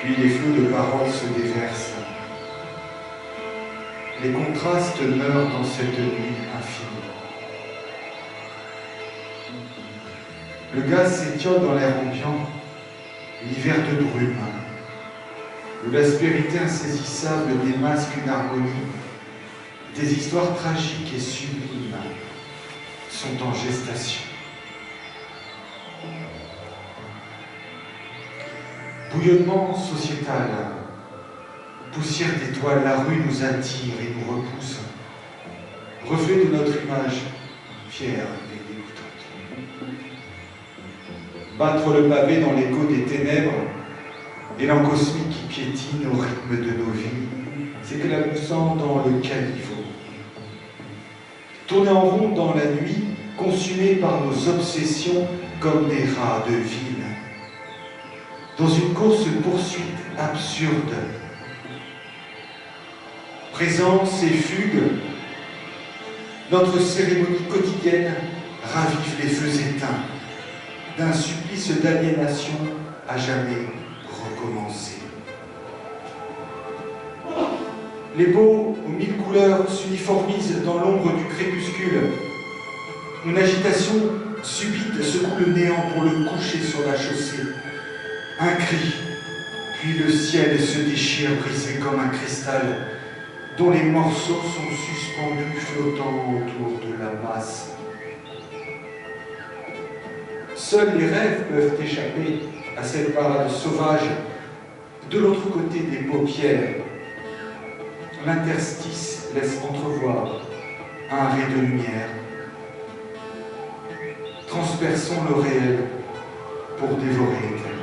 Puis les flots de paroles se déversent. Les contrastes meurent dans cette nuit infinie. Le gaz s'étiole dans l'air ambiant, l'hiver de brume, où l'aspérité insaisissable démasque une harmonie. Des histoires tragiques et sublimes sont en gestation. Bouillonnement sociétal, poussière d'étoiles, la rue nous attire et nous repousse. Reflet de notre image, fière et dégoûtante. Battre le pavé dans l'écho des ténèbres, élan cosmique qui piétine au rythme de nos vies, s'éclaboussant dans le caniveau. Tourner en rond dans la nuit, consumés par nos obsessions comme des rats de ville. Dans une course-poursuite absurde. Présence et fugue, notre cérémonie quotidienne ravive les feux éteints d'un supplice d'aliénation à jamais recommencer. Les beaux aux mille couleurs s'uniformisent dans l'ombre du crépuscule. Une agitation subite secoue le néant pour le coucher sur la chaussée. Un cri, puis le ciel se déchire brisé comme un cristal dont les morceaux sont suspendus flottant autour de la masse. Seuls les rêves peuvent échapper à cette parade sauvage. De l'autre côté des paupières, l'interstice laisse entrevoir un ray de lumière. Transperçons le réel pour dévorer l'éternel.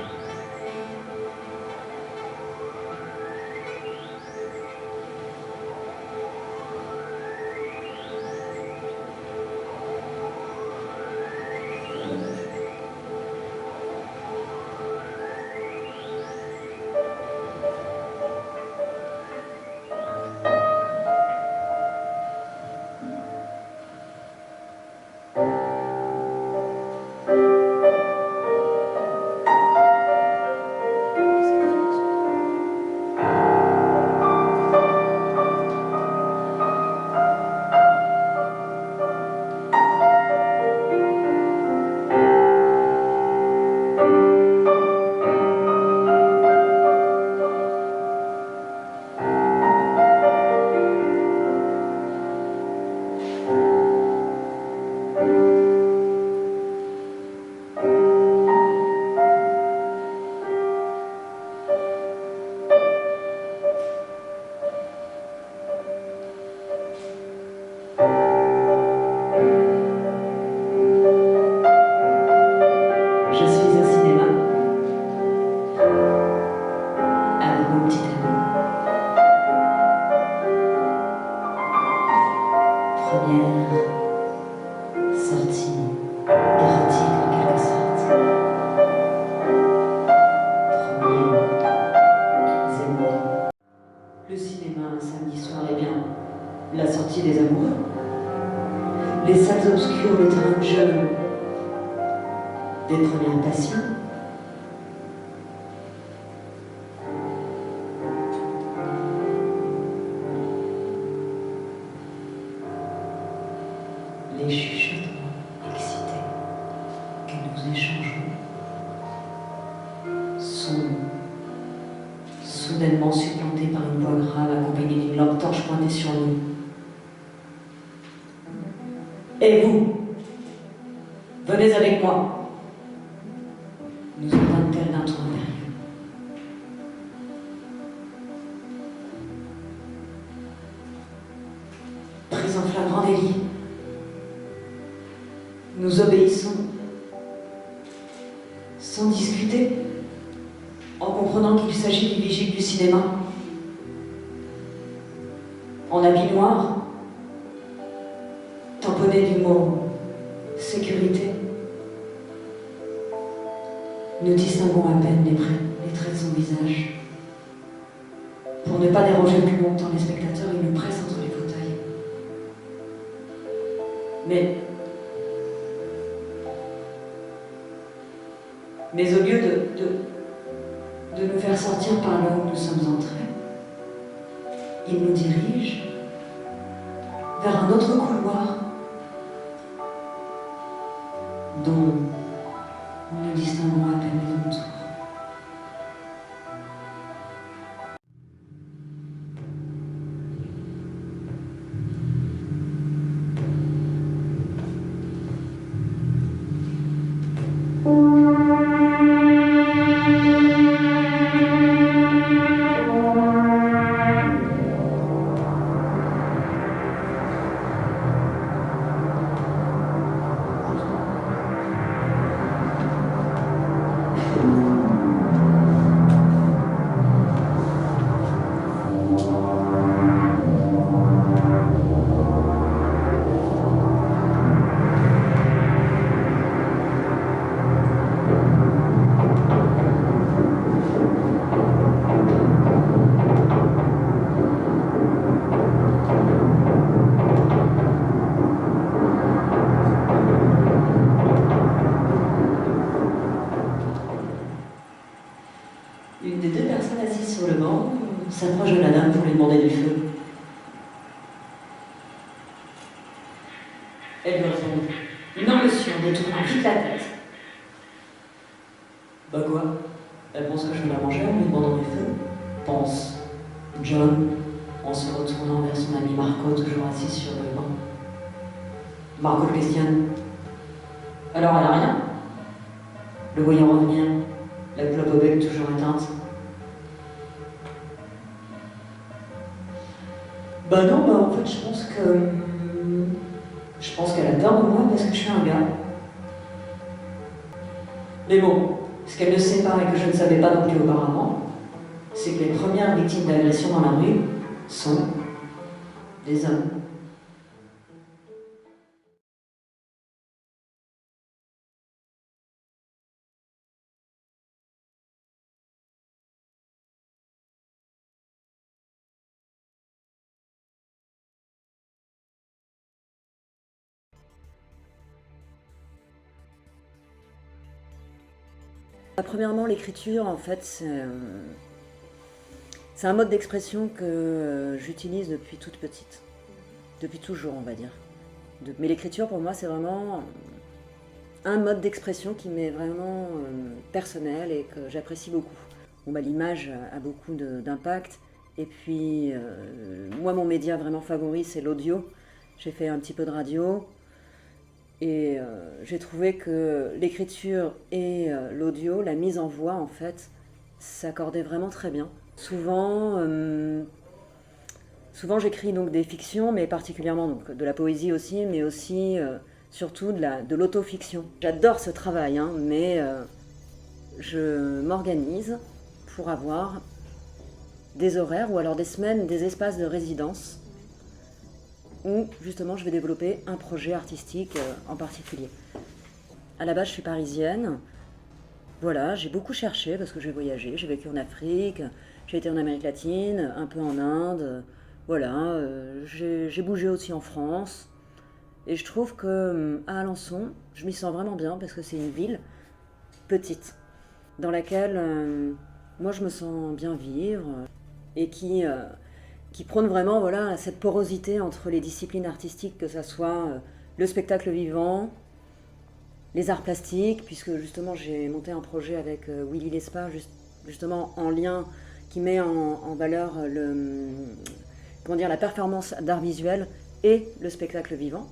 Et vous, venez avec moi. Nous éteint-elle d'un ton impérieux. Pris en flagrant délit, nous obéissons sans discuter, en comprenant qu'il s'agit du vigile du cinéma. En habit noir, tamponné du mot sécurité, nous distinguons à peine les traits de son visage. Pour ne pas déranger plus longtemps les spectateurs, il nous presse entre les fauteuils. Mais au lieu de nous faire sortir par là où nous sommes entrés. Il nous dirige vers un autre couloir dont nous distinguons à peine les contours. Une des deux personnes assises sur le banc s'approche de la dame pour lui demander du feu. Elle lui répond « Non, monsieur, en détournant vite la tête. » Bah quoi? Elle pense que je vais la manger en lui demandant du feu? Pense John, en se retournant vers son ami Marco, toujours assis sur le banc. Marco le questionne. Alors elle a rien? Le voyant revenir, la clope au bec toujours éteinte. Bah non, bah en fait je pense qu'elle a peur de moi parce que je suis un gars. Mais bon, ce qu'elle ne sait pas et que je ne savais pas non plus auparavant, c'est que les premières victimes d'agression dans la rue sont des hommes. Premièrement, l'écriture, en fait, c'est un mode d'expression que j'utilise depuis toute petite. Depuis toujours, on va dire. Mais l'écriture, pour moi, c'est vraiment un mode d'expression qui m'est vraiment personnel et que j'apprécie beaucoup. Bon, bah, l'image a beaucoup d'impact. Et puis, moi, mon média vraiment favori, c'est l'audio. J'ai fait un petit peu de radio. Et j'ai trouvé que l'écriture et l'audio, la mise en voix, en fait, s'accordaient vraiment très bien. Souvent j'écris donc des fictions, mais particulièrement donc, de la poésie aussi, mais aussi, surtout de l'autofiction. J'adore ce travail, hein, mais je m'organise pour avoir des horaires ou alors des semaines, des espaces de résidence où justement je vais développer un projet artistique en particulier. À la base, je suis parisienne. Voilà, j'ai beaucoup cherché parce que j'ai voyagé, j'ai vécu en Afrique, j'ai été en Amérique latine, un peu en Inde. Voilà, j'ai bougé aussi en France. Et je trouve que à Alençon, je m'y sens vraiment bien parce que c'est une ville petite dans laquelle moi je me sens bien vivre et qui prône vraiment voilà, cette porosité entre les disciplines artistiques, que ce soit le spectacle vivant, les arts plastiques, puisque justement j'ai monté un projet avec Willy Lespa, justement en lien, qui met en valeur la performance d'art visuel et le spectacle vivant.